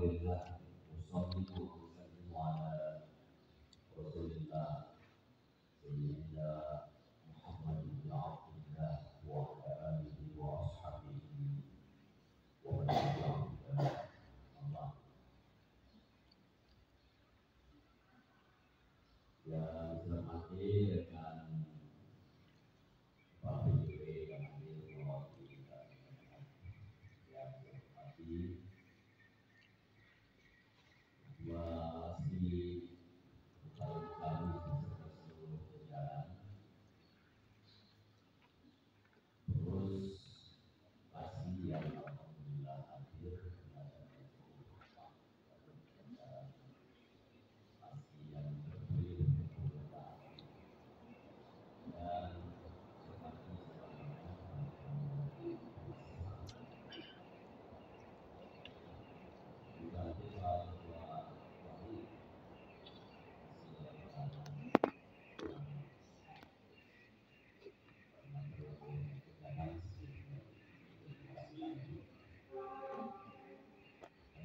Alhamdulillah, wassalamualaikum warahmatullahi wabarakatuh. Sayyidina Muhammad bin Abdullah wa ala alihi wa ashabihi wa man tabi'ahum bi ihsan. Yang dihormati rekan Pak PJW yang hadir mewakili yang dihormati Ketua Sri Bukalan kami beserta seluruh jajaran, terus pasti yang alhamdulillah hadir dan pasti yang terpilih dan seperti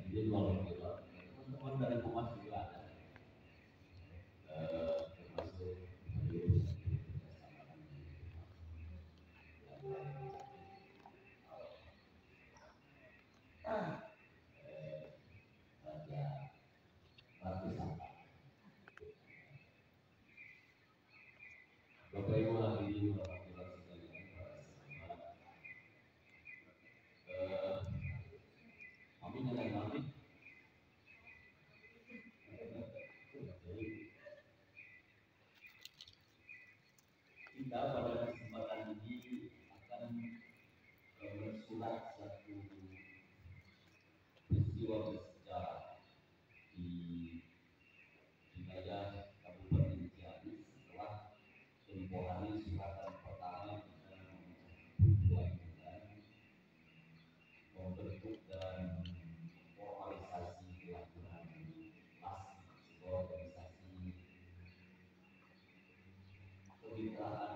jadi kalau teman-teman dari Humas juga ada, termasuk Bapak Ibu hadirin warahmatullahi wabarakatuh. Kami nilai nanti kita pada kesempatan ini akan mensulat satu peristiwa bersejarah di wilayah Kabupaten Ciamis setelah tempoh hari suratan pertama kita membuat membentuk dan formalisasi pelaksanaan LASI, sebuah organisasi kemitraan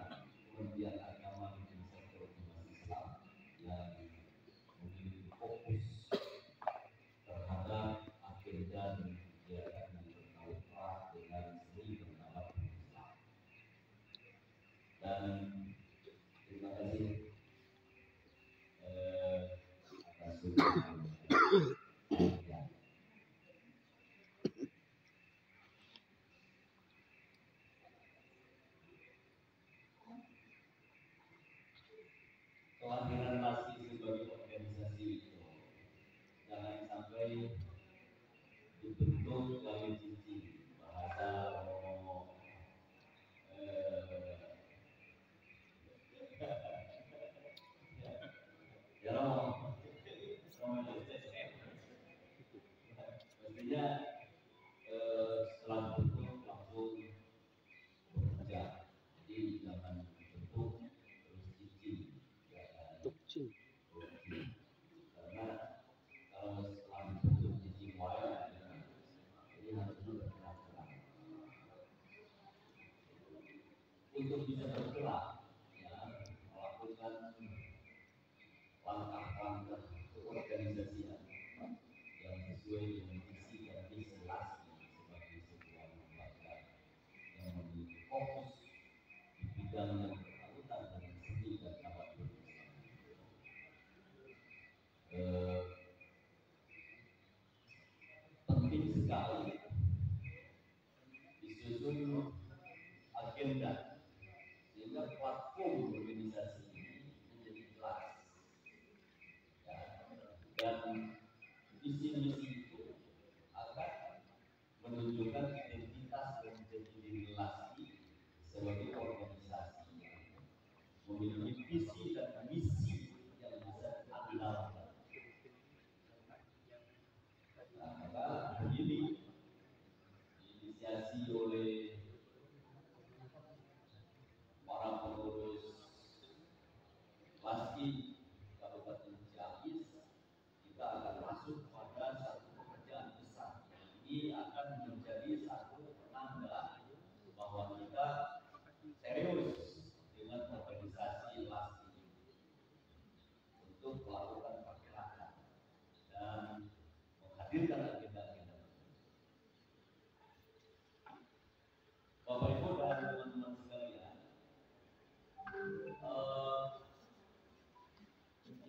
Kementerian Agama Indonesia Provinsi Islam yang memiliki fokus terhadap agenda dan kegiatan yang berkaitan erat dengan seni dan alat Islam. Dan terima kasih atas dukungan kalian. Kehadiran LASI sebagai organisasi itu jangan sampai dibentuk kali cincin bahasa ya mestinya setelah bentuk langsung bekerja, jadi jangan dibentuk terus cincin ya kan? Karena kalau setelah dibentuk cincin wayang jadi harusnya bergerak-gerak untuk bisa bergerak ya, melakukan langkah-langkah keorganisasian yang sesuai dengan visi dan misi LASI sebagai sebuah lembaga yang memiliki fokus di bidang yang berkaitan dengan seni dan alat berislam. Penting sekali disusun agenda sehingga platform organisasi ini menjadi jelas ya, dan visi-misi itu akan menunjukkan identitas dan jati diri LASI sebagai organisasi yang memiliki visi dan misi yang bisa diandalkan. Nah, maka begini diinisiasi oleh para pengurus LASI Kabupaten Ciamis, kita akan masuk pada satu pekerjaan besar. Ini akan menjadi satu penanda bahwa kita serius dengan organisasi LASI untuk melakukan pergerakan dan hadirkan agenda-agenda. Bapak Ibu dan teman-teman sekalian,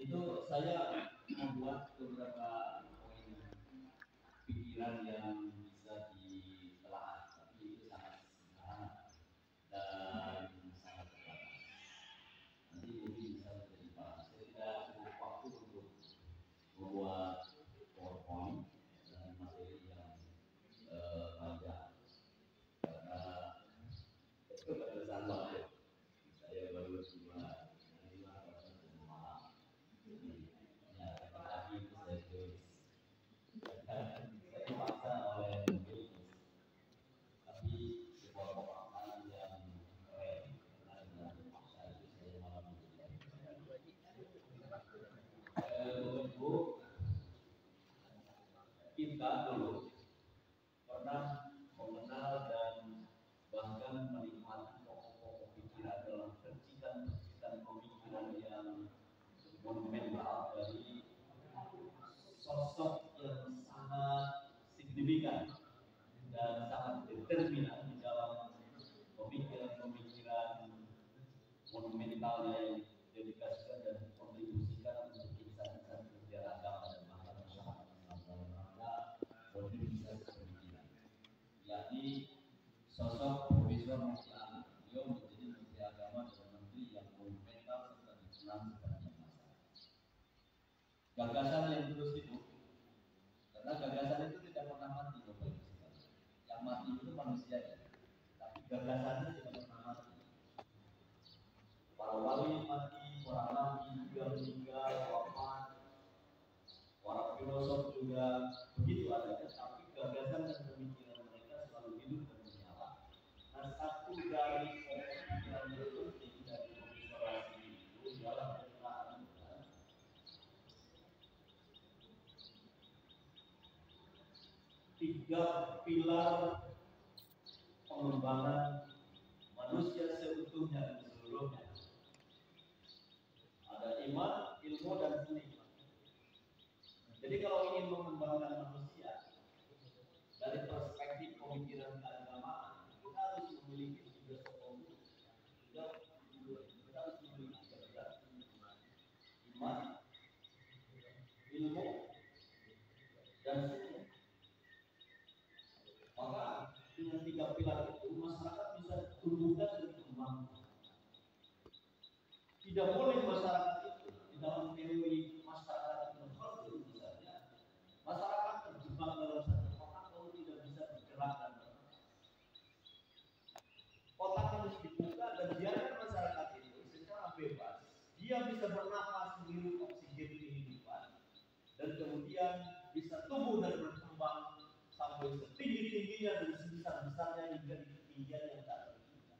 itu saya membuat beberapa poin pikiran yang bisa ditelaah, tapi itu sangat sederhana dan sangat terbatas. Nanti mungkin bisa menjadi bahan. Saya tidak cukup waktu untuk membuat PowerPoint dan materi yang panjang karena keterbatasan waktu. Saya baru cuma 5 malam, jadi ya pagi itu saya tulis. Saya dipaksa oleh Windows, tapi sebuah pemaparan yang keren karena dengan terpaksa itu saya malah menjadi Ibu, kita dulu pernah mengenal dan bahkan menikmati pokok-pokok pikiran dalam percikan-percikan pemikiran yang monumental dari sosok yang sangat signifikan dan sangat determinan di dalam pemikiran-pemikiran monumental yang dedikasikan dan kontribusikan untuk insan-insan sejarah agama dan bahkan masyarakat dalam rangka modernisasi pemikiran, yakni sosok Profesor Muhammad. Beliau menjadi Menteri Agama dan Menteri yang monumental serta dikenal sepanjang masa. Gagasan yang terus hidup, karena gagasan itu tidak pernah mati, Bapak Ibu sekalian. Yang mati itu manusia, tapi gagasannya tidak pernah mati. Para wali mati, para nabi juga meninggal, wafat, para filosof juga begitu adanya, tapi gagasan dan pemikiran mereka selalu hidup dan menyala. Nah, satu dari pemikiran terpenting dari Profesor itu dalam penciptaan tiga pilar pengembangan manusia seutuhnya dan seluruhnya. Ada iman, ilmu, dan seni. Jadi kalau ingin mengembangkan manusia dari perspektif pemikiran keagamaan, kita harus memiliki tiga sokong. Kita harus memiliki tiga iman, ilmu, dan seni. Maka dengan tiga pilar itu masyarakat bisa tumbuhkan dan berkembang. Tidak boleh masyarakat itu di dalam teori masyarakat tertentu misalnya, masyarakat terjebak dalam satu kotak lalu tidak bisa bergerak dan bergerak. Kotak harus dibuka dan biarkan masyarakat itu secara bebas. Dia bisa bernafas menghirup oksigen kehidupan dan kemudian bisa tumbuh dan berkembang sampai setinggi-tingginya dan sebesar-besarnya hingga di ketinggian yang tak terhingga.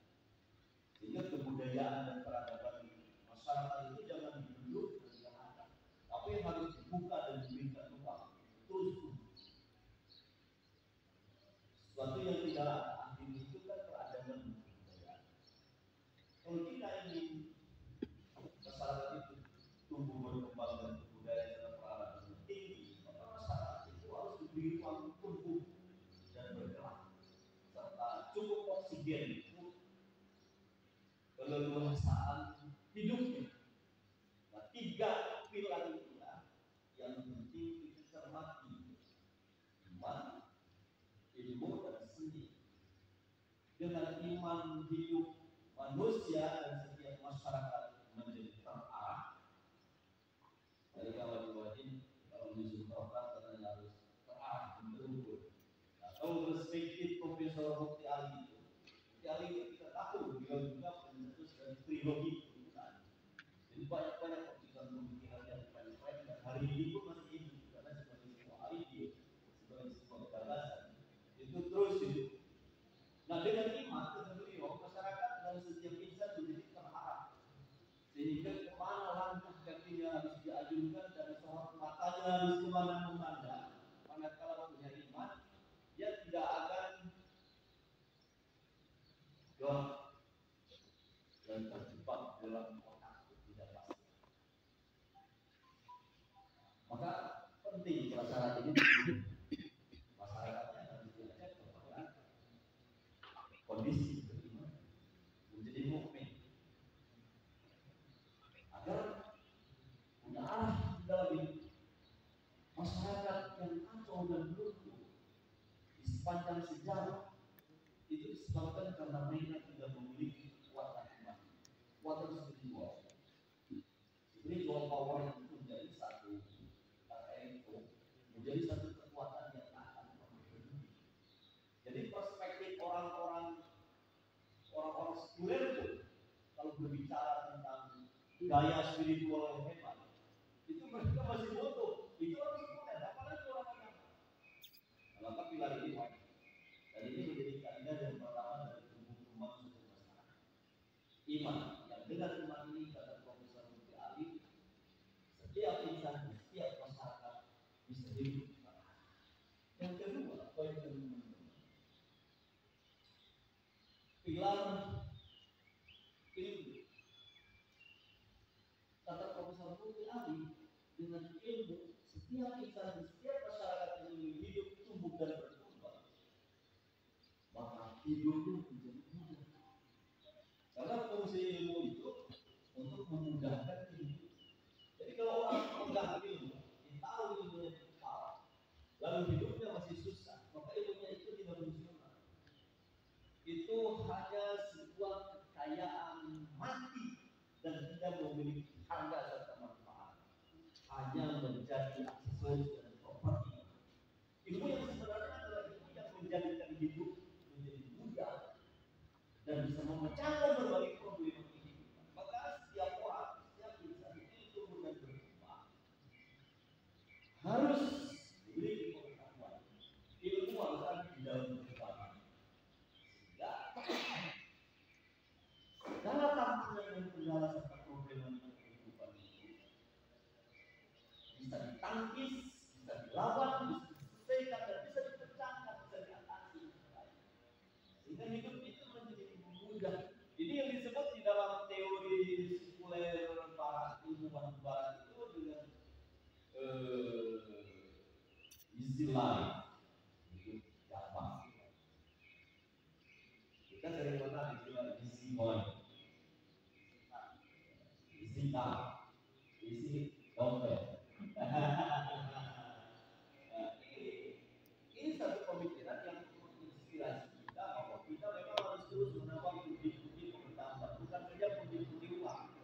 Sehingga kebudayaan dan peradaban masyarakat itu jangan diduduk dan diangkat, tapi harus dibuka dan diberikan ruang terus tumbuh. Sesuatu yang tidak adil itu kan peradaban kebudayaan. Kalau kita ingin masyarakat itu tumbuh berkembang dan kebudayaan dan peradaban tinggi, maka masyarakat itu harus diberi ruang tumbuh dan bergerak serta cukup oksigen untuk keleluasaan hidupnya. Nah, tiga pilar inilah yang penting kita cermati: iman, ilmu, dan seni. Dengan iman hidup manusia dan setiap masyarakat menjadi terarah. Jadi kalau diwajib, kalau disuruh program katanya harus terarah, terukur. Nah, kalau perspektif Profesor Mukti Ali itu, Mukti Ali itu kita tahu beliau juga pencetus dari trilogi keturunan. Jadi banyak-banyak pemikiran yang keren-keren dan hari ini pun masih hidup karena sebagai sebuah alibi, sebagai sebuah gagasan itu terus hidup. Nah, dengan iman kata beliau, masyarakat dan setiap insan menjadi terarah sehingga kemana langkah kakinya harus diajurkan dan sorot matanya harus kemana memandang. Manakala punya iman, dia tidak akan gelap dan terjebak dalam kotak tidak pasti. Maka penting prasyarat ini masyarakat yang kacau dan runtuh di sepanjang sejarah itu disebabkan karena mereka tidak memiliki kekuatan iman, kekuatan spiritual. Spiritual power itu menjadi satu menjadi satu kekuatan yang akan berhenti. Jadi perspektif orang-orang sekuler itu kalau berbicara tentang gaya spiritual yang hebat, itu mereka masih butuh. Itu orang sekuler, apalagi orang agama. Maka pilar ini, dan ini menjadi kaidah yang pertama dari tumbuh kembang suatu masyarakat. Iman, yang dengan iman ini kata Profesor Mufti Ali, setiap insan, setiap masyarakat bisa hidup. Yang kedua, poin kedua, pilar ilmu. Kata Profesor Mufti Ali, dengan ilmu setiap insan, setiap masyarakat yang hidup tumbuh dan berkembang, maka hidupnya menjadi mudah. Karena fungsi ilmu itu untuk memudahkan hidup. Jadi kalau orang pegang ilmu, tahu ilmunya kepala, lalu hidupnya masih susah, maka ilmunya itu tidak fungsional. Itu hanya sebuah kekayaan mati dan tidak memiliki harga serta manfaat. Hanya menjadi aksesoris dan properti. Ilmu yang sebenarnya adalah ilmu yang menjadikan hidup menjadi mudah dan bisa memecahkan berbagai problem kehidupan. Maka setiap orang, setiap insan itu tumbuh dan berkembang harus memiliki pengetahuan. Ilmu harus ada di dalam kehidupan. Sehingga segala tantangan dan kendala serta problematika kehidupan itu bisa ditangkis, bisa dilawan, bisa diselesaikan, dan bisa dipecahkan, bisa diatasi. Sehingga hidup itu menjadi mudah. Ini yang disebut di dalam teori sekuler para ilmuwan barat itu dengan easy life, hidup gampang. Kita sering dengar istilah easy money, easy car, easy dompet. Ini satu pemikiran yang menginspirasi kita bahwa kita memang harus terus menambah pundi-pundi pengetahuan, bukan saja pundi-pundi uang,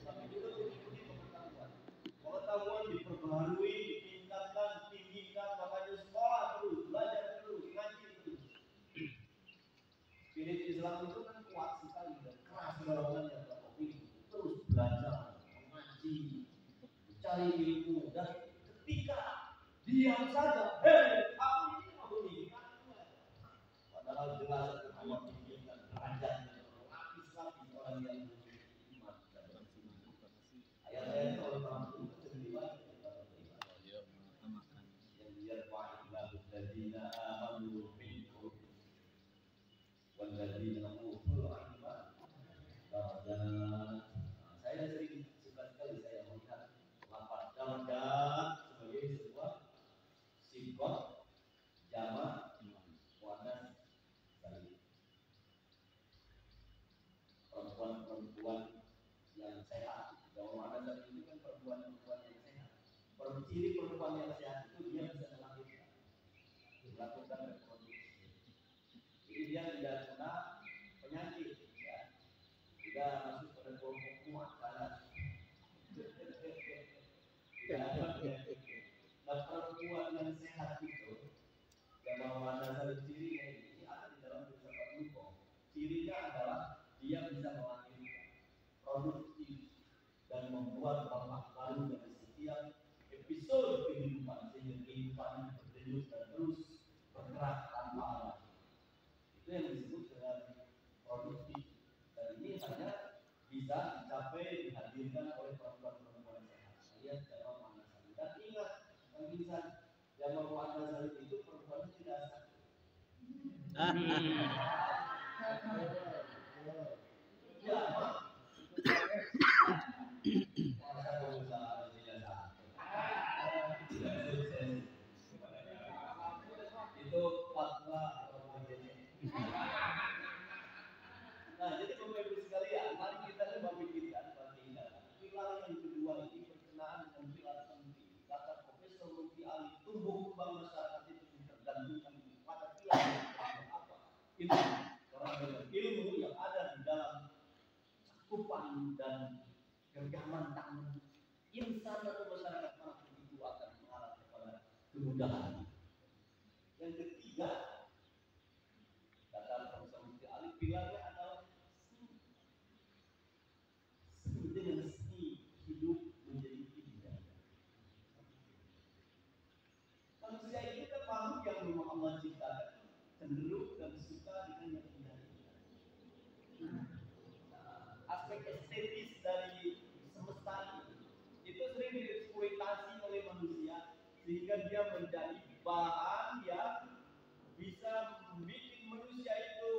tapi juga pundi-pundi pengetahuan. Pengetahuan diperbaharui, ditingkatkan, ditinggikan, makanya sekolah terus, belajar terus, ngaji terus. Spirit Islam itu kan kuat sekali dan keras dorongannya bahwa terus belajar, mengaji, mencari ilmu, dan ketika diam saja, hei, kamu ini mau meninggalkan. Padahal jelas Allah menginginkan derajat dan lapis-lapis orang yang memiliki iman dan beriman. Ayat-ayat kalau kamu itu sendirian yang yarfa'illahu alladziina aamanu minkum walladzina utul ilma darajat. Saya sering suka sekali saya melihat lafaz darajat sebagai sebuah sigot jamak muannas salim. Perempuan-perempuan yang sehat. Jamak muannas salim itu kan perempuan-perempuan yang sehat. Ciri perempuan yang sehat itu dia bisa melahirkan, melakukan reproduksi. Jadi dia tidak kena penyakit, ya. Tidak masuk pada kelompok kuat karena tidak ada penyakit. Nah, perempuan yang sehat itu yang mau ada cirinya ini ada di dalam filsafat Luko. Cirinya adalah dia bisa melahirkan, produktif, dan membuat dampak baru dari setiap episode kehidupan sehingga kehidupan berdenyut dan terus bergerak tanpa arah. Itu yang disebut dengan produktif. Dan ini hanya bisa dicapai dihadirkan oleh perempuan-perempuan sehat. Alias dalam mana saja. Dan ingat, insan yang mau ada saling itu perempuan tidak sah. Itu fatwa atau nah, jadi Bapak Ibu sekalian, mari kita memikirkan bagaimana pilar yang kedua ini berkenaan dengan pilar penting. Kata Profesor tumbuh kembang masyarakat itu tergantung pada pilihan apa ilmu. Karena dengan ilmu yang ada di dalam cakupan dan genggaman tangan insan atau masyarakat manapun itu akan mengarah kepada kemudahan. Yang ketiga, kata Profesor Mufti Ali, pilarnya adalah seni dengan seni hidup menjadi indah. Manusia itu kan makhluk yang memang Allah ciptakan cenderung dan suka dengan yang indah-indah. Aspek estetis dari semesta ini itu sering dieksploitasi oleh manusia sehingga dia menjadi bahan yang bisa membuat manusia itu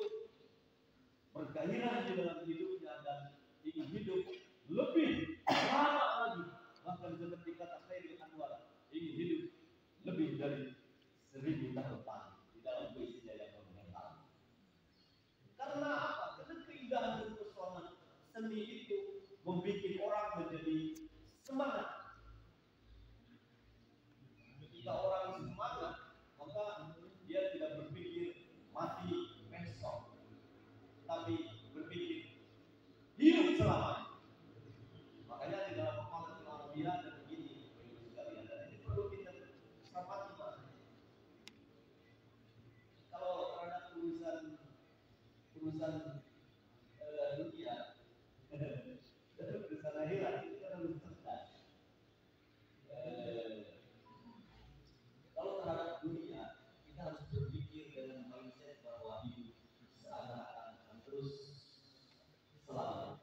bergairah di dalam hidupnya dan ingin hidup lebih lama lagi, bahkan seperti kata Khairul Anwar, ingin hidup lebih dari 1000 tahun di dalam puisinya yang mengenal. Karena apa? Karena keindahan dan pesona seni itu membuat orang menjadi semangat. Ketika orang semangat, maka dia tidak berpikir mati besok, tapi berpikir hidup selamanya. Makanya di dalam pemahaman Al-Arabiya ada begini, sekalian, dan ini perlu kita cermati. Kalau terhadap urusan dunia, urusan akhirat itu kan harus cerdas. Kalau terhadap dunia, kita harus berpikir dengan mindset bahwa hidup seakan-akan akan terus selalu.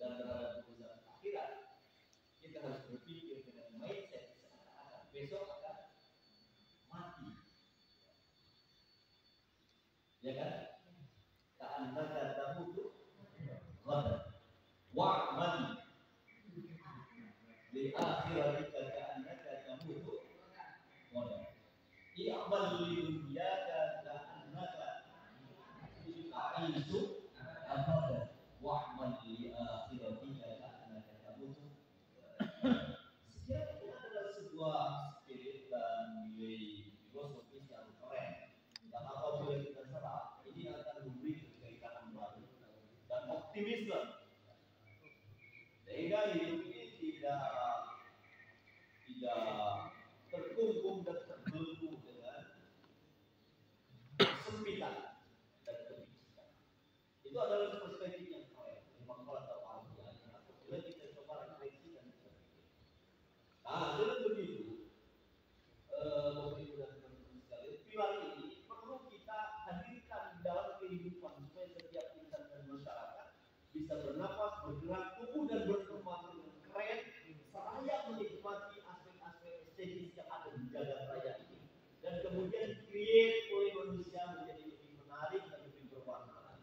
Dan terhadap urusan akhirat, kita harus berpikir dengan mindset seakan-akan besok akan mati. Ya kan? Ka'annaka tamutu ghadan wa'mal li akhiratika ka'annaka tamutu ghadan. I'mal li dunyaka ka'annaka ta'ishu abadan wa'mal li akhiratika ka'annaka tamutu. Sejarah itu adalah sebuah spirit dan nilai filosofis yang keren. Dan apabila kita serap, ini akan memberi kegairan baru dan optimisme. Sehingga hidup ini tidak terkungkung dan terbelenggu dengan kesempitan dan kebicikan. Itu adalah perspektif yang keren. Memang kalau terpahami, apabila kita coba refleksi dan berpikir. Nah, dengan begitu, Bapak Ibu dan teman-teman sekalian, pilar ini perlu kita hadirkan dalam kehidupan supaya setiap insan dan masyarakat bisa bernafas, bergerak, tumbuh dan berkembang dengan keren, seraya menikmati aspek-aspek estetis yang ada di jagat raya ini, dan kemudian create oleh manusia menjadi lebih menarik dan lebih berwarna.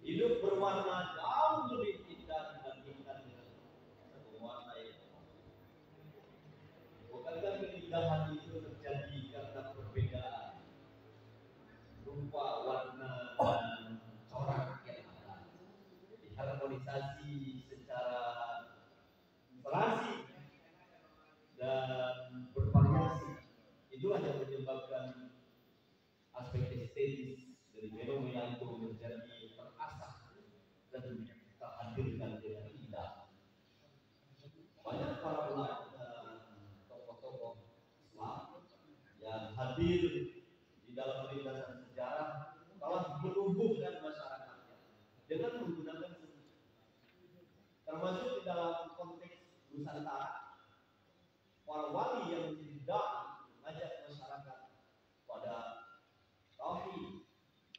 Hidup berwarna jauh lebih indah dibandingkan dengan satu warna yang bukankah keindahan itu terjadi karena perbedaan rupa, warna, dan corak yang ada, diharmonisasi secara serasi dan bervariasi. Itulah yang menyebabkan aspek estetis dari fenomena itu menjadi terasah dan terhadirkan dengan indah. Banyak para ulama, tokoh-tokoh Islam yang hadir di dalam lintasan sejarah telah menumbuhkan masyarakatnya dengan menggunakan seni. Termasuk di dalam konteks Nusantara, para wali yang menjadi dai mengajak masyarakat pada tauhid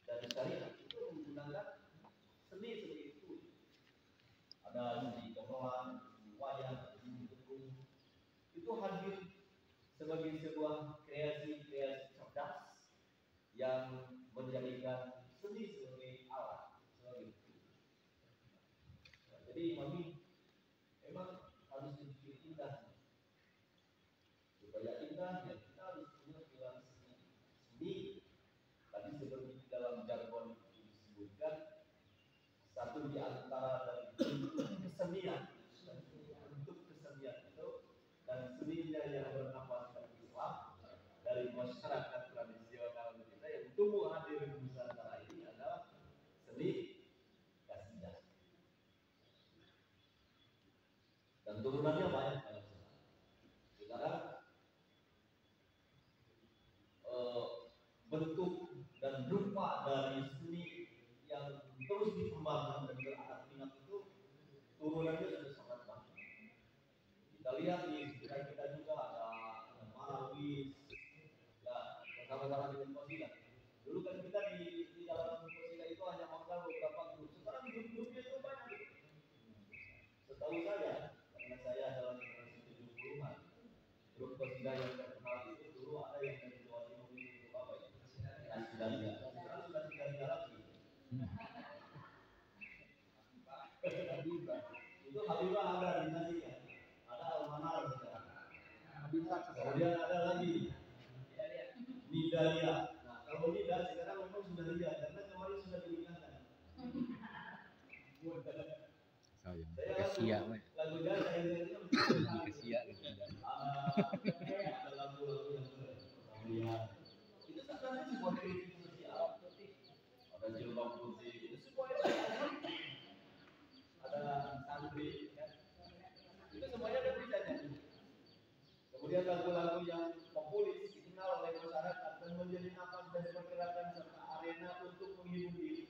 dan syariat itu menggunakan seni itu. Ada seni gamelan, seni wayang, seni tepung. Itu hadir sebagai sebuah kreasi-kreasi cerdas yang menjadikan seni sebagai alat, sebagai jadi kami memang harus berpikir indah. Supaya indah, ya kita harus punya pilar seni. Seni tadi seperti dalam jargon disebutkan, satu di antara dari kesenian, bentuk kesenian itu, dan seninya yang bernafaskan Islam orang dengan Kosila. Dulu kan kita di dalam Kosila itu hanya mangkal beberapa grup. Sekarang grup-grupnya itu banyak. Setahu saya, karena saya adalah generasi 70-an, grup Kosila yang terkenal itu dulu ada yang dari Jawa Timur itu grup apa itu? Asdalia. Sekarang sudah tidak ada lagi. Itu Habibah ada di nasinya. Ada Almanar sekarang. Kemudian ada lagi Nidalia. Nah, kalau Nida sekarang memang sudah lihat karena kemarin sudah dinikahkan. Saya lagu jazz saya dengarnya ada lagu-lagu yang kemudian itu sebenarnya sebuah kritik sosial. Ada jilbab putih itu semua ada santri kan? Itu semuanya ada beritanya. Kemudian lagu-lagu yang populis dikenal oleh masyarakat dan menjadi nafas dan pergerakan serta arena untuk menghibur diri.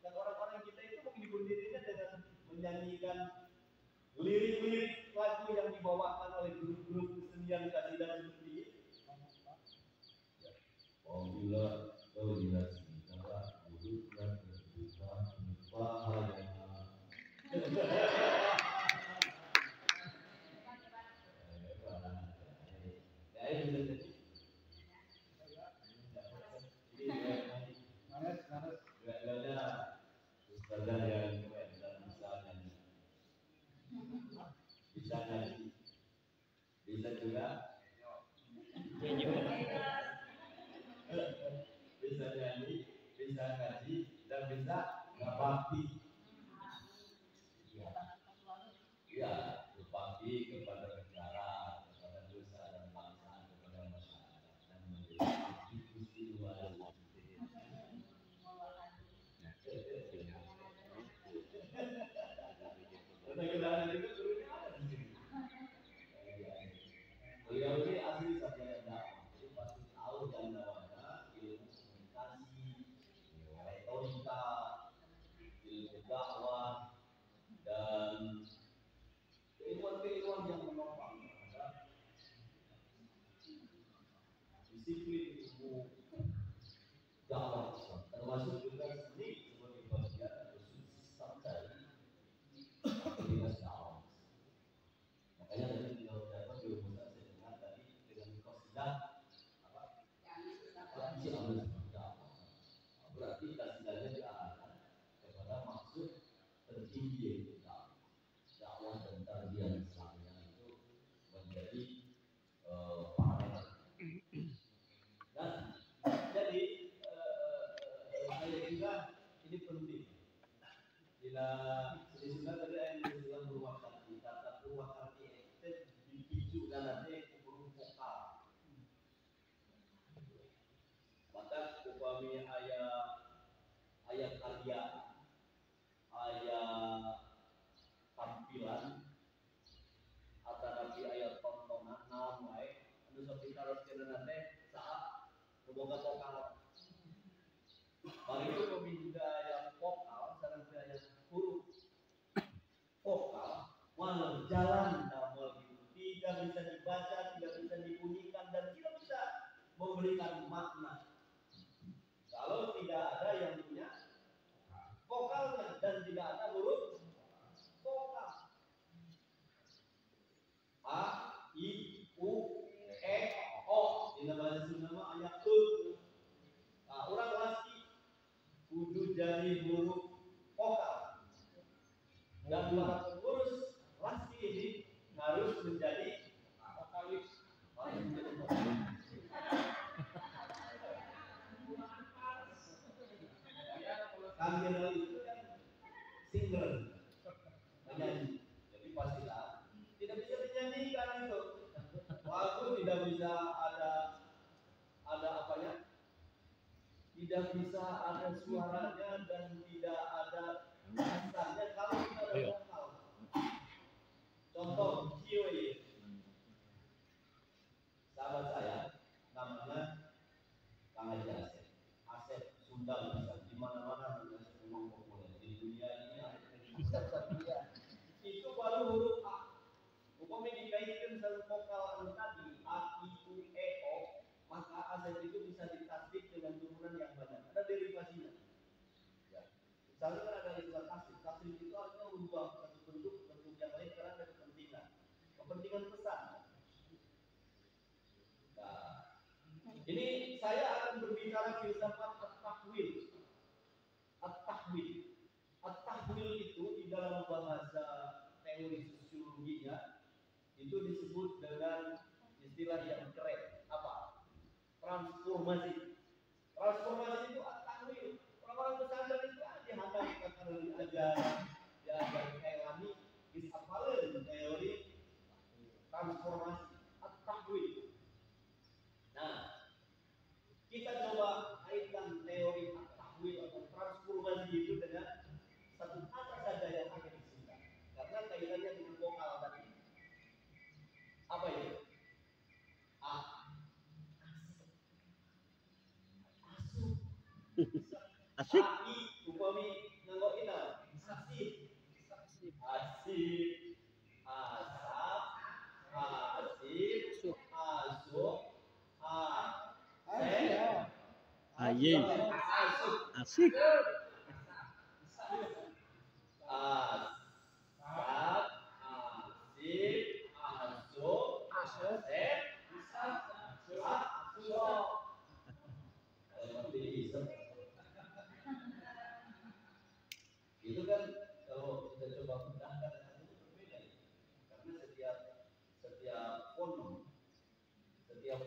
Dan orang-orang kita itu menghibur dirinya dengan menyanyikan lirik-lirik lagu yang dibawakan oleh grup-grup kesenian kasidah seperti ini. Apabila kau lihat segala wujudnya terbuka bahaya. Ustazah yang keren dan bisa ngaji, bisa juga bisa nyanyi, bisa ngaji dan bisa berbakti. Ya, berbakti kepada negara, kepada dosa dan bangsa, kepada masyarakat dan menjadi istimewa. Kendaraan juga turunnya ada di sini. Beliau ini asli sarjana dakwah, jadi pasti tahu dan namanya ilmu komunikasi, retorika, ilmu dakwah dan keilmuan-keilmuan yang menopang terhadap disiplin ilmu dakwah, termasuk juga seni sebagai bagian atau sistem dari aktivitas dakwah. Makanya tadi di beberapa ilmu saya dengar tadi dengan kosidah apa? Si ambil dakwah. Berarti kasidahnya diarahkan kepada maksud tertinggi yaitu dakwah dan tarbiyah Islamnya itu menjadi parameter. Dan jadi saya kira ini penting. Bila sebenarnya tadi yang disebut Purwakarti, kata Purwakarti itu dipicu nanti huruf vokal. Maka upami ayat karya, ayat tampilan, atau nanti ayat tontonan, naon wae, anu sok ditaruhkeun nanti saat membuka vokal. Bagi itu juga ayat vokal, sareng ayat huruf vokal, walau jalan dalam itu tidak bisa dibaca, tidak bisa dibunyikan dan tidak bisa memberikan makna. Kalau tidak ada yang punya vokalnya dan tidak ada huruf vokal. A, I, U, E, O. Ini bahasa Sunda ayat tu. Nah, orang laki kudu jadi huruf vokal. Dan para pengurus laki ini harus menjadi vokalis. Kandidat itu kan single menyanyi, jadi pastilah tidak bisa dinyanyikan itu. Lagu tidak bisa ada apanya, tidak bisa ada suaranya dan tidak ada rasanya kalau tidak ada vokal. Contoh Kiwi, sahabat saya namanya Kang Haji Asep Sunda, bisa di mana-mana memang populer di dunia ini. Itu baru huruf A. Umpamanya dikaitkan dengan vokal anu tadi A, I, U, E, O, maka Asep itu bisa ditarik Ini saya akan berbicara filsafat at-tahwil. At-tahwil. At-tahwil itu di dalam bahasa teori sosiologinya itu disebut dengan istilah yang keren. Apa? Transformasi. Transformasi itu at-tahwil. Orang-orang pesantren itu dihadap karena diajar kailani disapalin teori transformasi at-tahwil. Nah, kita coba kaitkan teori at-tahwil atau transformasi itu dengan satu kata saja yang akan disingkat. Karena kaitannya dengan vokal tadi. Apa itu? A. Asik. Ai upami nganggo ina. Asik. Asik. Asap. Asik. Asuk. Aye. Asik. Itu kan kalau kita coba pindahkan itu berbeda ya. Karena setiap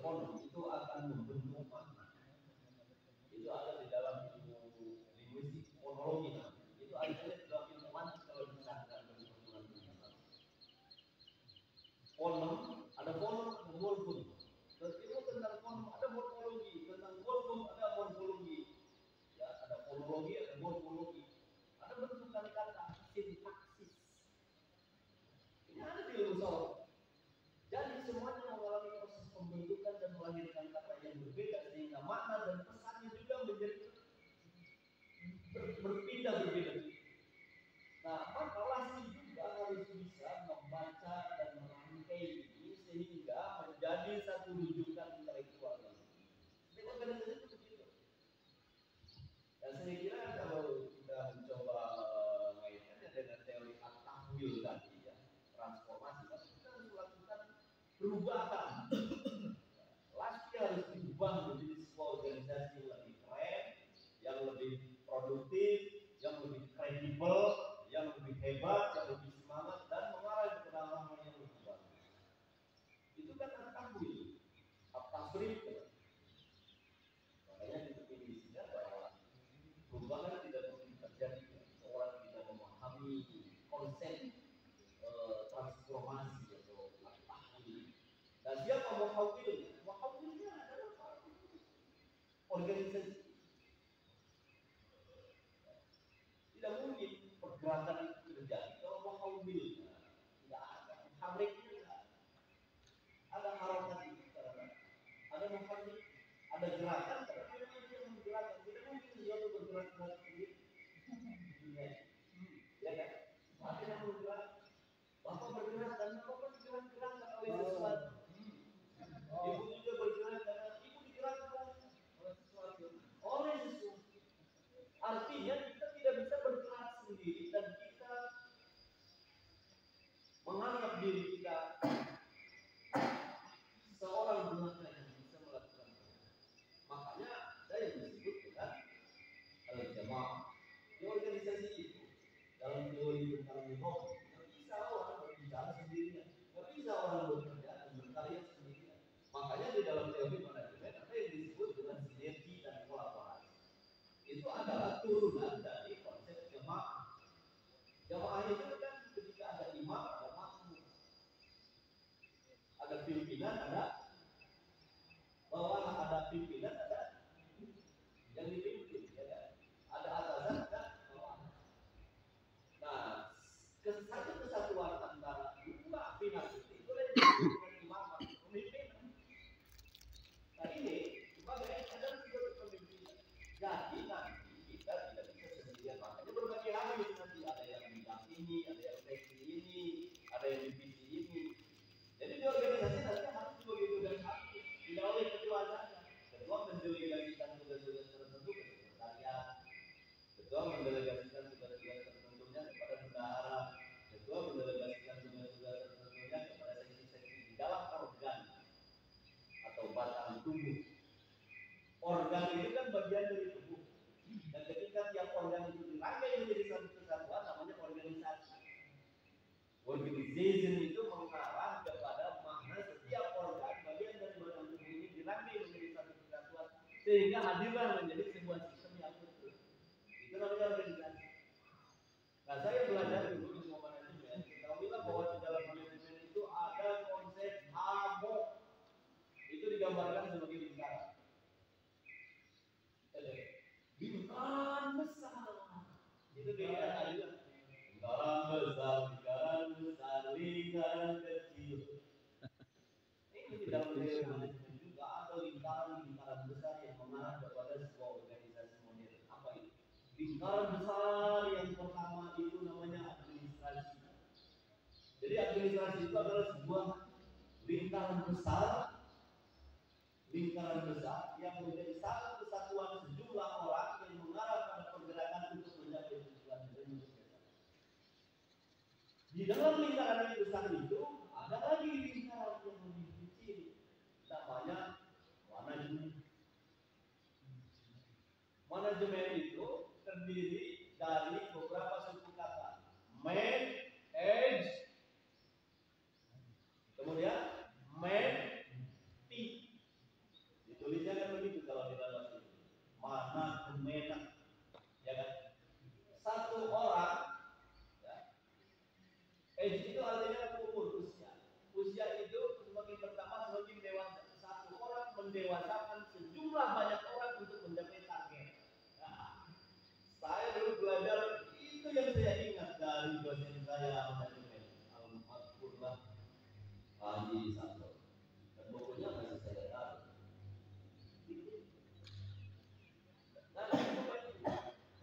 fonem itu akan membentuk makna. Itu ada di dalam ilmu linguistik fonologi. Itu artinya dalam ilmu mantik kalau dipindahkan dari pertemuan bahasa. Fonem, ada morfem. Dan ilmu tentang fonem ada morfologi, tentang morfem ada morfologi. Ya, ada fonologi, ada morfologi. Ada bentukan kata, sintaksis. Ini ada di ilmu sosial. Jadi semuanya mengalami proses pembentukan dan melahirkan kata yang berbeda sehingga makna dan pesannya juga menjadi berpindah berbeda. Nah, maka lasi juga harus bisa membaca dan merangkai ini sehingga menjadi satu rujukan intelektual. Jadi organisasi itu begitu. Dan saya kira kalau kita mencoba mengaitkannya dengan teori at-tahwil tadi ya, transformasi, maka kita harus melakukan perubahan. Lasi harus diubah menjadi sebuah organisasi yang lebih keren, yang lebih produktif, yang lebih kredibel, yang lebih hebat, yang lebih semangat dan mengarah kepada hal-hal yang lebih bagus. Itu kan at-tahwil, at-tasrif. Makanya didefinisikan bahwa perubahan tidak mungkin terjadi orang tidak memahami konsep transformasi atau at-tahwil. Dan siapa muhawwilnya? Muhawwilnya adalah organisasi. Tidak mungkin pergerakan itu terjadi kalau muhawwilnya tidak ada, muharriknya tidak ada. Ada harokat itu karena ada muharrik, ada gerakan karena memang itu yang menggerakkan. Tidak mungkin sesuatu bergerak sendiri di dunia. Ya kan? Tapi yang bergerak, bapak bergerak dan bapak digerak-gerakkan oleh sesuatu. Ibu juga bergerak karena ibu digerakkan oleh sesuatu. Artinya kita tidak bisa bergerak sendiri dan kita menganggap diri kita seorang belaka yang bisa melakukan itu. Makanya saya disebut dengan al-jamaah. Di organisasi itu dalam teori tentang demokrasi, tidak bisa orang berbicara sendirian, tidak bisa orang bekerja dan berkarya sendirian. Makanya di dalam teori manajemen ada yang disebut dengan sinergi dan kolaborasi. Itu adalah turunan dari konsep jamaah. Jamaah itu kan ketika ada imam, ada makmum, ada pimpinan, ada bawahan, ada pimpinan, ada yang dipimpin, ya kan? Ada atasan, ada bawahan. Nah, satu kesatuan antara dua pihak itu yang disebut dengan imam, pemimpinan. Nah ini sebagai adalah sebuah kepemimpinan. Jadi nanti kita tidak bisa sendirian. Makanya berbagai hal itu nanti ada yang bidang ini, ada yang seksi ini, ada yang divisi ini. Jadi di organisasi nanti harus sebagai organisasi, tidak oleh ketua saja. Ketua mendelegasikan tugas-tugas tertentu ke sekretariat. Ketua mendelegasikan tugas-tugas tertentunya kepada bendahara. Ketua mendelegasikan tugas-tugas tertentunya kepada seksi-seksi di dalam organ atau batang tubuh. bagian dari tubuh. Dan ketika tiap organ itu dirangkai menjadi satu kesatuan, namanya organisasi. Organization itu mengarah kepada makna setiap organ bagian dari badan tubuh ini dirangkai menjadi satu kesatuan, sehingga hadirlah menjadi sebuah sistem yang utuh. Itu namanya organisasi. Nah, saya belajar dulu ilmu manajemen. Ketahuilah bahwa di dalam manajemen itu ada konsep HAMO. Itu digambarkan sebagai lingkaran. Lingkaran besar. Itu lingkaran juga. Lingkaran besar, lingkaran kecil. Ini di dalam manajemen juga ada lingkaran besar yang mengarah kepada sebuah organisasi modern. Apa itu? Lingkaran besar yang pertama itu namanya administrasi. Jadi administrasi itu adalah sebuah lingkaran besar yang menjadi satu kesatuan sejumlah orang yang mengarah pada pergerakan untuk mencapai tujuan dan di dalam lingkaran yang besar itu ada lagi lingkaran yang lebih kecil, namanya manajemen. Manajemen itu terdiri dari beberapa suku kata. Manage, kemudian managemen. Ditulisnya kan begitu kalau di dalam bahasa Inggris. Manajemen, ya kan? Satu orang, ya. Age itu artinya umur, usia. Usia itu semakin bertambah semakin dewasa. Satu orang mendewasakan sejumlah banyak orang untuk mencapai target. Nah, saya dulu belajar itu yang saya ingat dari dosen saya manajemen, Al-Fatullah Haji Santo. Dan bukunya masih saya tahu. Nah,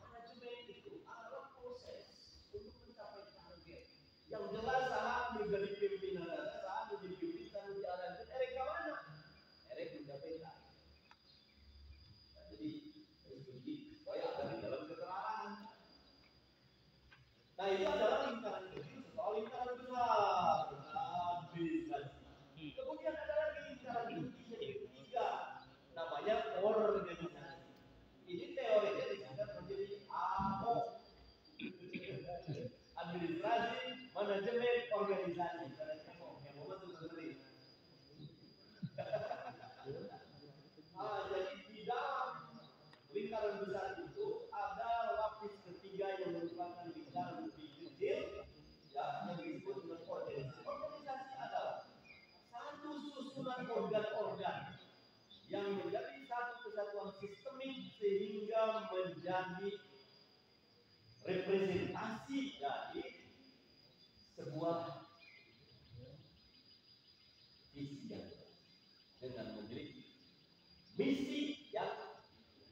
manajemen itu adalah proses untuk mencapai target. Yang jelas saat menjadi pimpinan ada, saat menjadi pimpinan diarahkan Erik ke mana? Erik mencapai target. Nah, jadi supaya ada di dalam keterangan. Nah, itu adalah lingkaran kecil, soal lingkaran besar. Administrasi. Kemudian ada lagi lingkaran inti yang ketiga, namanya organisasi. Ini teorinya disingkat menjadi AO. Administrasi, manajemen, organisasi. Yang mau tuh sendiri. Jadi di dalam lingkaran besar itu ada lapis ketiga yang merupakan lingkaran lebih kecil, ya, yang disebut dengan organisasi. Organisasi adalah satu susunan organ-organ yang menjadi satu kesatuan sistemik sehingga menjadi representasi dari sebuah visi yang dengan memiliki misi yang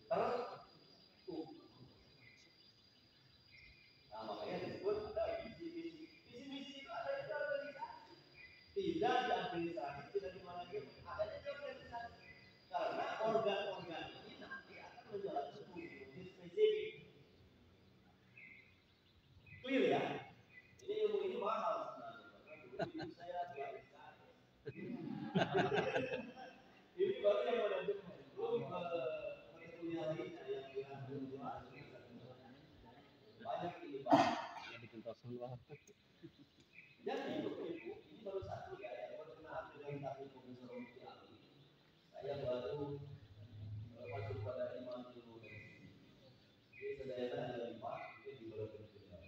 terukur. Nah, makanya disebut ada visi-misi. Visi-misi itu ada di organisasi, tidak di administrasi, tidak di manajemen, adanya di organisasi. Karena organ-organ ini nanti akan menjalankan fungsi spesifik. Clear ya? Ini ilmu ini mahal sebenarnya. Karena dulu saya belajar. Ini baru yang manajemen. Belum kuliah lainnya yang banyak ini Pak. Jadi ibu, ini baru satu ya yang berkenaan dengan takdir Profesor Romi Ali. Saya baru masuk pada iman ilmu dan sini. Jadi saya ada 5, itu di bulan kedua.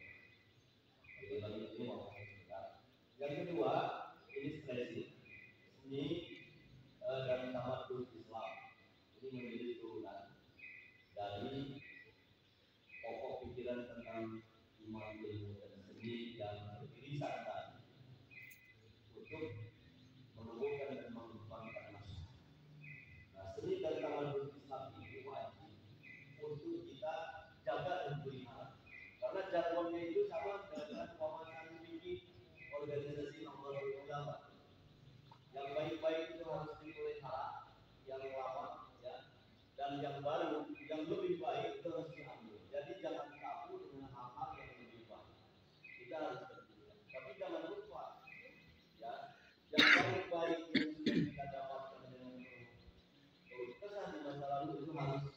Jadi lagi ini mau yang kedua, ini stressing. Ini dan tamadun Islam. Ini menjadi turunan dari pokok pikiran tentang iman ilmu dan seni yang beririsan tadi untuk menemukan dan mengembangkan masyarakat. Nah, seni dan tamadun Islam ini wajib untuk kita jaga dan pelihara. Karena jargonnya itu sama dengan pemahaman fikih organisasi nomor ulama. Yang baik-baik itu harus dipelihara, yang lama ya, dan yang baru, yang lebih baik itu harus diambil. Jadi jangan kaku dengan hal-hal yang lebih baik. Kita harus berpikir. Tapi jangan lupa, ya, yang baik-baik yang sudah kita dapatkan dengan kesan di masa lalu itu harus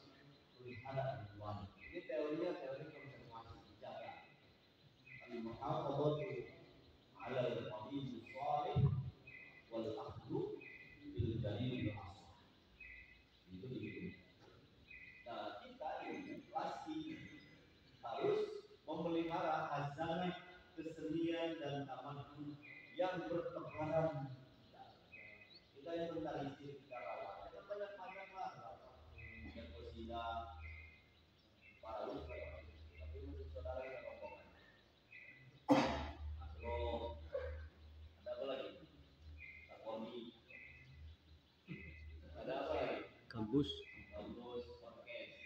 yang berkebaran kita yang mentalisir kita rawat ada banyak lah yang posisinya para ulama tapi menurut saudara yang rombongan Agro ada apa lagi Takoni ada apa lagi Kampus. Podcast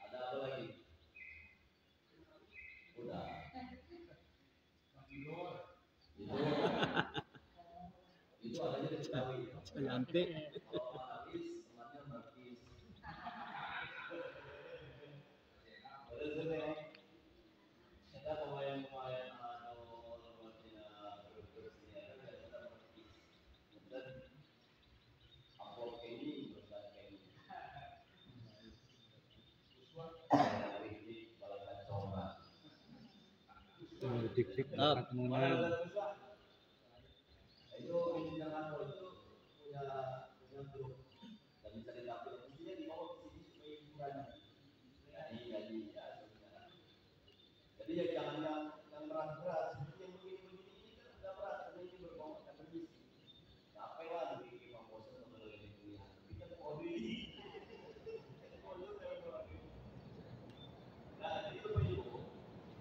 ada apa lagi udah itu adanya di Betawi Cayanti. kalau habis temannya Markis bener-bener kita pemain-pemain nomornya berkursinya kita Markis dan Apol Kenny berkat Kenny Dik balapan coba Dik-dik dapat mengenal. itu jangan itu punya grup dan bisa ditampil mestinya di bawah sini supaya hiburan jadi ya jangan yang berat-berat seperti yang begini ini kan udah berat karena ini berbau akademis capek lah di Imam Bosan sama lagi kuliah bikin kode nah itu begitu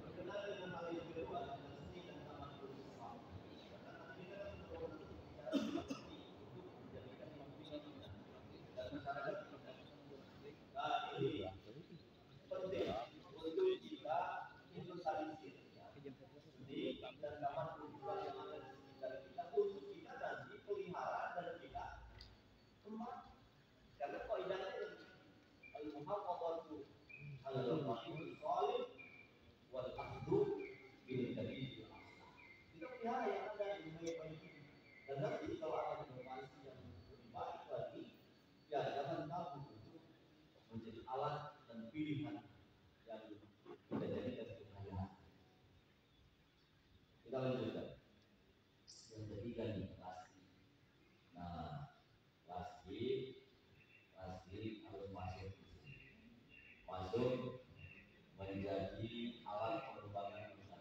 berkenaan dengan hal yang kedua dengan seni dan taman bersiswa karena tadi kita kan sudah bicara untuk menjadikan manusia dan masyarakat kita nah ini penting untuk kita inventarisir seni dan taman bersiswa yang ada di sekitar kita untuk kita nanti pelihara dan kita kembali karena kaidahnya al-muhafadzatu al-wahid salih wal akhdhu bil jadid kita pelihara yang ada yang baik-baik ini dan nanti kalau ada inovasi yang lebih baik lagi ya jangan takut untuk menjadi alat dan pilihan yang kita jadikan kekayaan kita lanjutkan yang ketiga nih plastik nah plastik harus masuk menjadi alat pengembangan usaha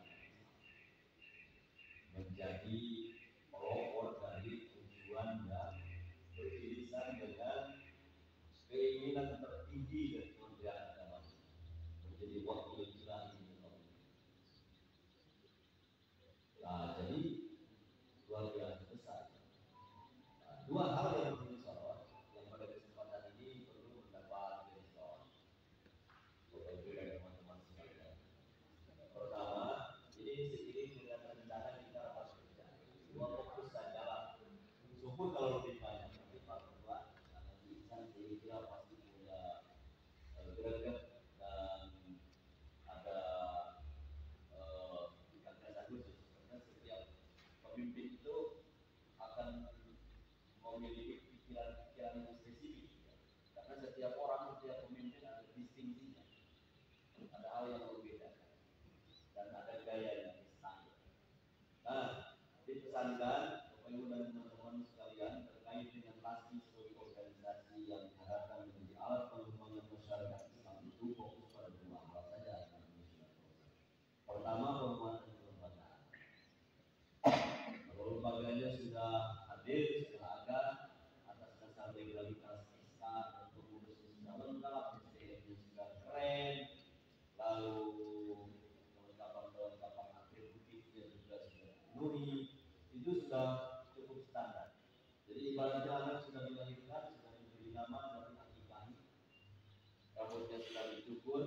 menjadi pelopor dari tujuan yang beririsan dengan keinginan tertinggi dari Kementerian Agama menjadi wakil ilahi. Nah, jadi luar biasa besar. Nah, dua hal yang perlu disorot yang pada kesempatan ini perlu mendapat respon dari teman-teman sekalian. Pertama, ini seiring dengan rencana kita rapat kerja. Dua fokus saja lah. Syukur kalau lebih banyak, tapi Pak Ketua nanti Ihsan saya kira pasti punya greget dan ada gagasan khusus. Karena setiap pemimpin itu akan memiliki pikiran-pikiran yang spesifik. Karena setiap orang, setiap pemimpin ada distingsinya, ada hal yang berbeda dan ada gaya yang standar. Nah, dipesankan Bapak Ibu dan teman-teman sekalian terkait dengan LASI sebagai organisasi yang diharapkan menjadi alat pengembangan masyarakat Islam itu fokus pada dua hal saja. Pertama, penguatan kelembagaan. Kalau lembaganya sudah hadir, sudah ada atas dasar legalitas SK dan pengurusnya sudah lengkap, SDM-nya sudah keren, lalu kelengkapan atributifnya juga sudah dipenuhi, itu sudah cukup standar. Jadi ibaratnya anak sudah dilahirkan, sudah diberi nama dan akikahi, rambutnya sudah dicukur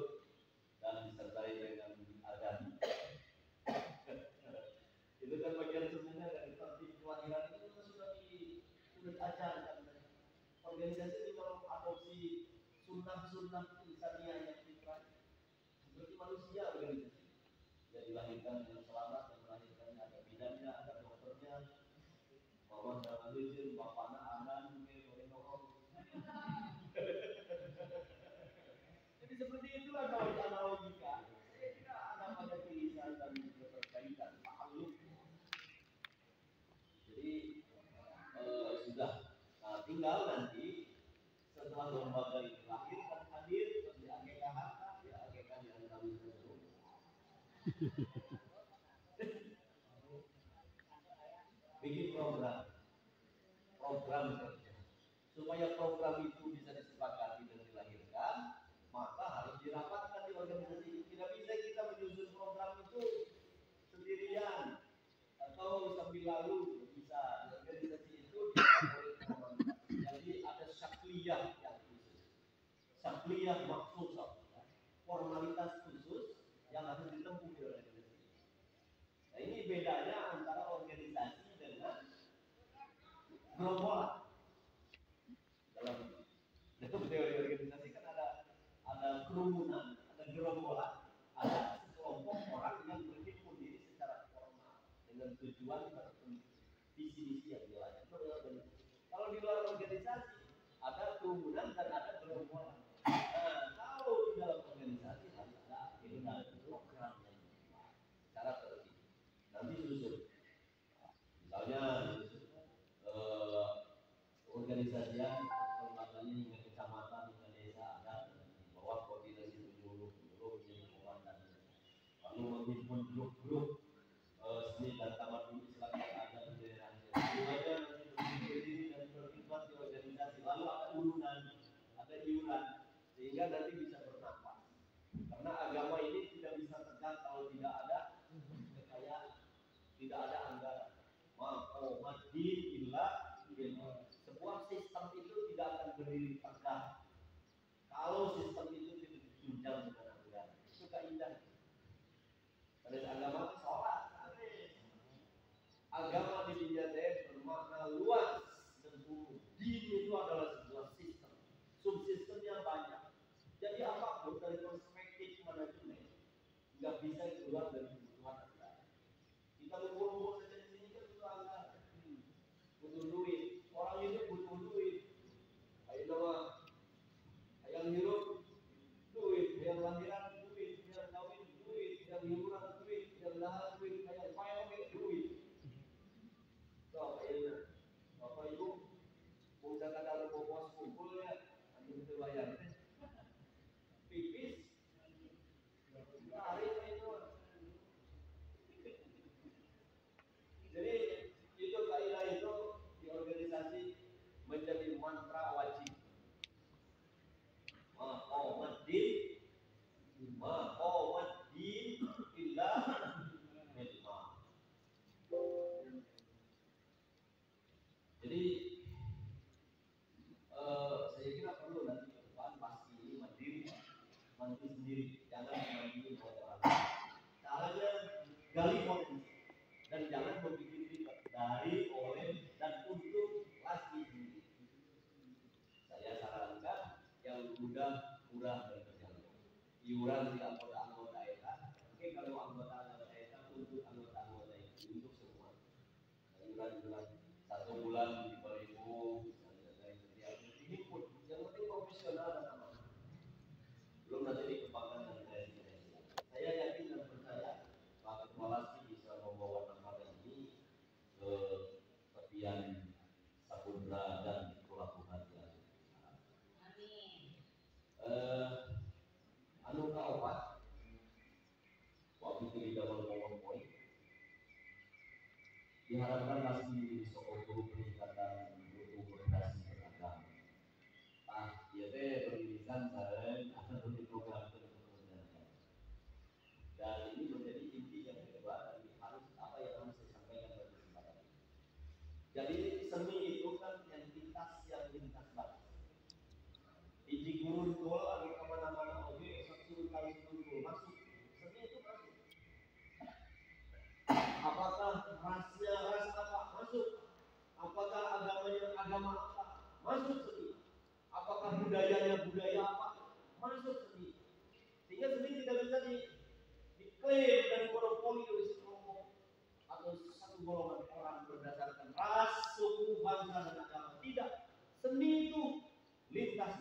dan disertai dengan adan. Itu kan bagian sebenarnya dari tertib kelahiran itu sudah diajarkan. Organisasi ini kalau adopsi sunnah insaniah yang fitrah seperti manusia organisasi. Dia dilahirkan dengan selamat, yang melahirkannya ada bidannya, ada dokternya, mama dalam izin, bapaknya anan, mungkin boleh nongol. Jadi seperti itulah kalau analogikan. Saya kira ada pada tulisan dan keterkaitan takluk. Jadi sudah. Nah, tinggal nanti setelah lembaga itu lahir dan hadir di agak yang kami bikin program kerja. Supaya program itu bisa disepakati dan dilahirkan, maka harus dirapatkan di organisasi. Tidak bisa kita menyusun program itu sendirian atau sambil lalu. Bisa di organisasi itu diatur oleh komunitas. Jadi ada syakliyah yang khusus. Syakliyah maksud formalitas khusus yang harus ditempuh di organisasi. Nah, ini bedanya antara organisasi dengan gerombolan. Dalam teori organisasi kan ada kerumunan, ada gerombolan, ada sekelompok orang yang berhimpun diri secara formal dengan tujuan tertentu, visi-visi yang jelas. Itu adalah organisasi. Kalau di luar organisasi ada kerumunan dan ada gerombolan. Nah, kalau di dalam organisasi harus ada agenda program yang jelas secara tertib. Nanti susun. Misalnya organisasian lembaganya hingga kecamatan hingga desa ada di bawah koordinasi penyuluh menjadi komandan, lalu menghimpun grup-grup seni dan taman Islam yang ada di daerahnya. Semuanya nanti berdiri dan berkhidmat di organisasi. Lalu ada urunan, ada iuran, sehingga nanti bisa bernafas. Karena agama ini tidak bisa tegak kalau tidak ada kekayaan, tidak ada anggaran. Maqamadin illa billah. Sebuah sistem itu tidak akan berdiri tegak kalau sistem itu tidak ditunjang dengan anggaran. Itu kaidah. Pada agama sholat, agama di dunia bermakna luas dan umum. Din itu adalah sebuah sistem, subsistemnya banyak. Jadi apapun dari perspektif manajemen nggak bisa keluar dari kebutuhan anggaran. Kita ngumpul saja di sini kan butuh anggaran, butuh duit. Orang hidup butuh duit. Ayo nama, yang hidup duit, yang lahiran duit, yang kawin duit, yang hiburan duit, yang lahir duit, yang payung duit. So, Bapak Ibu, mau jangan ada bos kumpul ya, nanti itu bayar. Pipis, tarik itu. Jadi itu kaidah itu di organisasi menjadi mantra wajib. Maqamadin illa billah. Jadi saya kira perlu nanti ke depan pasti ini mandiri sendiri, jangan mandiri oleh orang. Caranya gali potensi dan jangan membuat ribet dari, oleh, dan untuk lagi sendiri. Saya sarankan yang mudah berkerja. Iuran di anggota daerah. Oke, kalau anggota daerah untuk anggota itu untuk semua. Iuran 1 bulan 5.000 ini pun yang penting profesional dan aman. Belum nanti dikembangkan dari kreasi. Saya yakin dan percaya Pak Ketua Lasmi bisa membawa nama ini ke tepian Samudra dan pelabuhan yang anu kaopat waktu itu di dalam poin diharapkan Lasmi bisa guru peningkatan mutu berkreasi beragam. Ya teh pendidikan dan akan menjadi program kementerian. Dan ini menjadi inti yang kedua dari harus apa yang harus saya sampaikan pada kesempatan ini. Jadi seni itu kan entitas yang lintas batas. Iji gurun tol ada kemana-mana oke satu kali gurun masuk. Seni itu masuk. Apakah rasnya ras apa masuk? Apakah agamanya agama apa masuk seni? Apakah budayanya budaya apa masuk seni? Sehingga seni tidak bisa diklaim dan monopoli oleh sekelompok atau satu golongan orang berdasarkan ras, suku, bangsa dan agama. Tidak. Seni itu lintas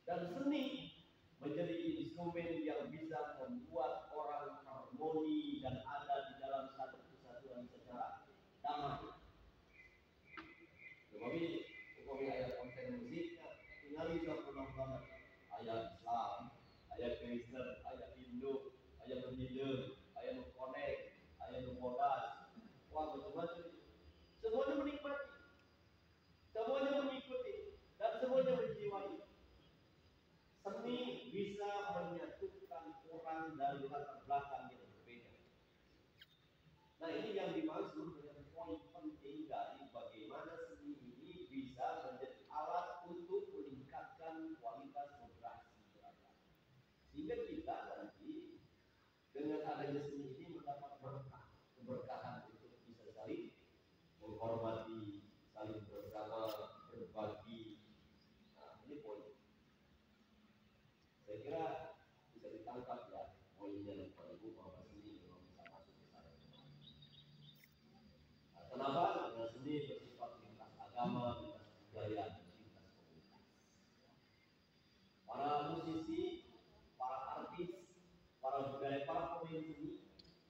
dan seni menjadi instrumen yang bisa membuat orang harmoni dan ada di dalam satu kesatuan secara damai. Tetapi ayat konten musiknya tinggali sempurna banget. Ayat Islam, ayat Kristen, ayat Hindu, ayat Buddha, ayat Konek, ayat Buddha. Wah, macam-macam. sehingga kita nanti dengan adanya seni ini mendapat berkah, keberkahan untuk bisa saling menghormati, saling bersama, berbagi. Nah, ini poin. Saya kira bisa ditangkap ya poinnya dari Pak Ibu bahwa seni memang bisa masuk ke sana. Nah, kenapa? Karena seni bersifat lintas agama, lintas budaya, dan lintas komunitas. Para musisi, para artis, para budaya, para pemain seni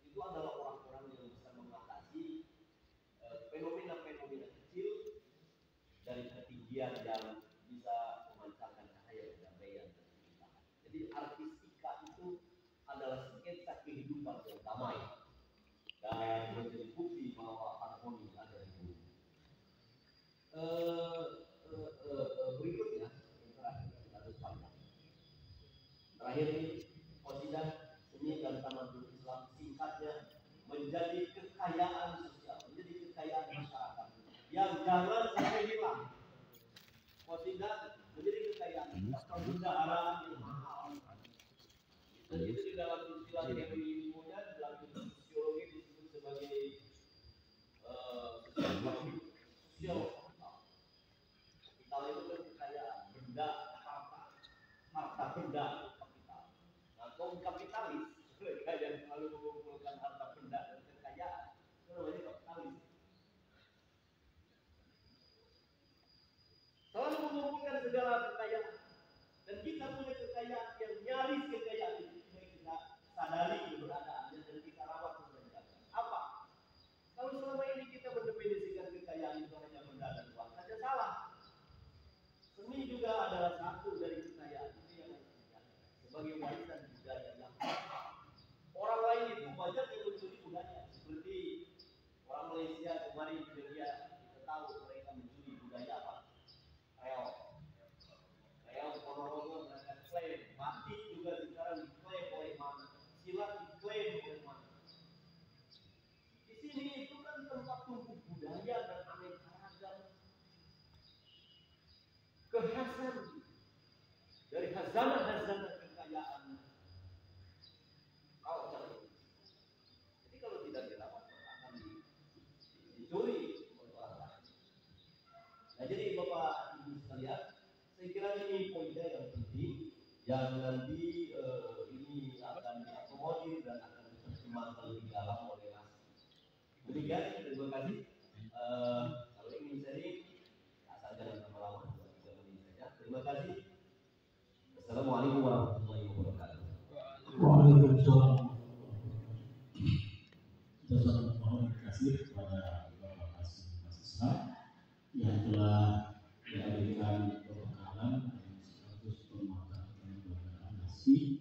itu adalah orang-orang yang bisa mengatasi fenomena-fenomena kecil dari ketinggian yang bisa memancarkan cahaya kedamaian dan kecintaan. Jadi artistika itu adalah sketsa kehidupan yang damai dan menjadi bukti bahwa harmoni ada di bumi. Berikutnya yang terakhir kita harus panjang. Terakhir ini qasidah seni dan tamadun Islam, singkatnya menjadi kekayaan sosial, menjadi kekayaan masyarakat yang jangan sampai hilang. Qasidah menjadi kekayaan perbendaharaan yang mahal. Dan itu di dalam istilah teori ilmunya, dalam sosiologi disebut sebagai sosial kapital. Kapital itu kan kekayaan, benda, harta benda, kapital. Nah, kaum kapitalis, mereka yang selalu mengumpulkan harta benda dan kekayaan, itu namanya kapitalis. Selalu mengumpulkan segala kekayaan. Dan kita punya kekayaan yang nyaris kekayaan itu kita sadari keberadaannya dan kita rawat dan menjaga. Apa? Kalau selama ini kita mendefinisikan kekayaan itu hanya benda dan uang saja, salah. Seni juga adalah satu dari kekayaan itu yang harus dijaga sebagai warisan budaya yang orang lain itu banyak yang mencuri budaya, seperti orang Malaysia kemarin dia kita tahu mereka mencuri budaya apa? Reog Ponorogo mereka klaim, batik juga sekarang diklaim oleh mana, silat diklaim oleh mana. Di sini itu kan tempat tumbuh budaya dan aneka ragam kekhasan dari khazanah-khazanah kekayaan culture. Jadi kalau tidak dirawat akan dicuri oleh orang lain. Nah, jadi Bapak Ibu sekalian, saya kira ini poinnya yang penting yang nanti ini akan diakomodir dan akan diterjemahkan lebih dalam oleh Mas. Demikian, terima kasih. Kalau ingin sharing, asal jangan lama-lama, 2-3 menit saja. Terima kasih. Assalamualaikum warahmatullahi wabarakatuh. Waalaikumsalam. Kita sangat mohon kasih kepada Bapak Kasih Mahasiswa yang telah memberikan pembekalan dan sekaligus pematangkan keberadaan nasi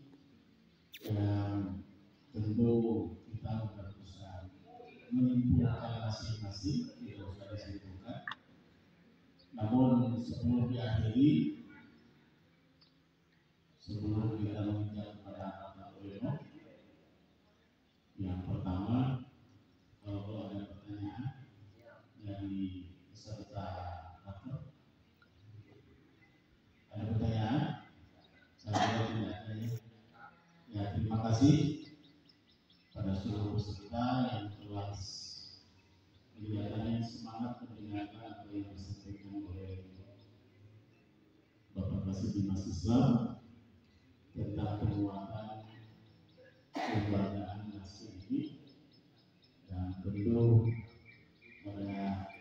yang tentu kita berusaha menyimpulkan masing-masing, tidak usah disimpulkan. Namun sebelum diakhiri, sebelum kita meminta kepada Bapak Ulimo, yang pertama, kalau ada pertanyaan dari peserta rapor, ada pertanyaan? Saya tidak ada ya. Ya, terima kasih pada seluruh peserta yang telah kelihatannya semangat mendengarkan apa yang disampaikan oleh Bapak Kasih Dimas Islam tentang penguatan keberadaan nasi ini, dan tentu pada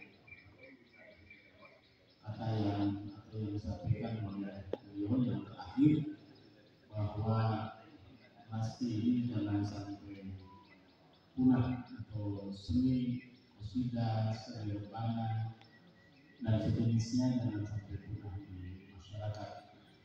kata yang disampaikan oleh beliau yang terakhir bahwa nasi ini jangan sampai punah, atau seni qasidah, seni rebana dan sejenisnya jangan sampai punah di masyarakat.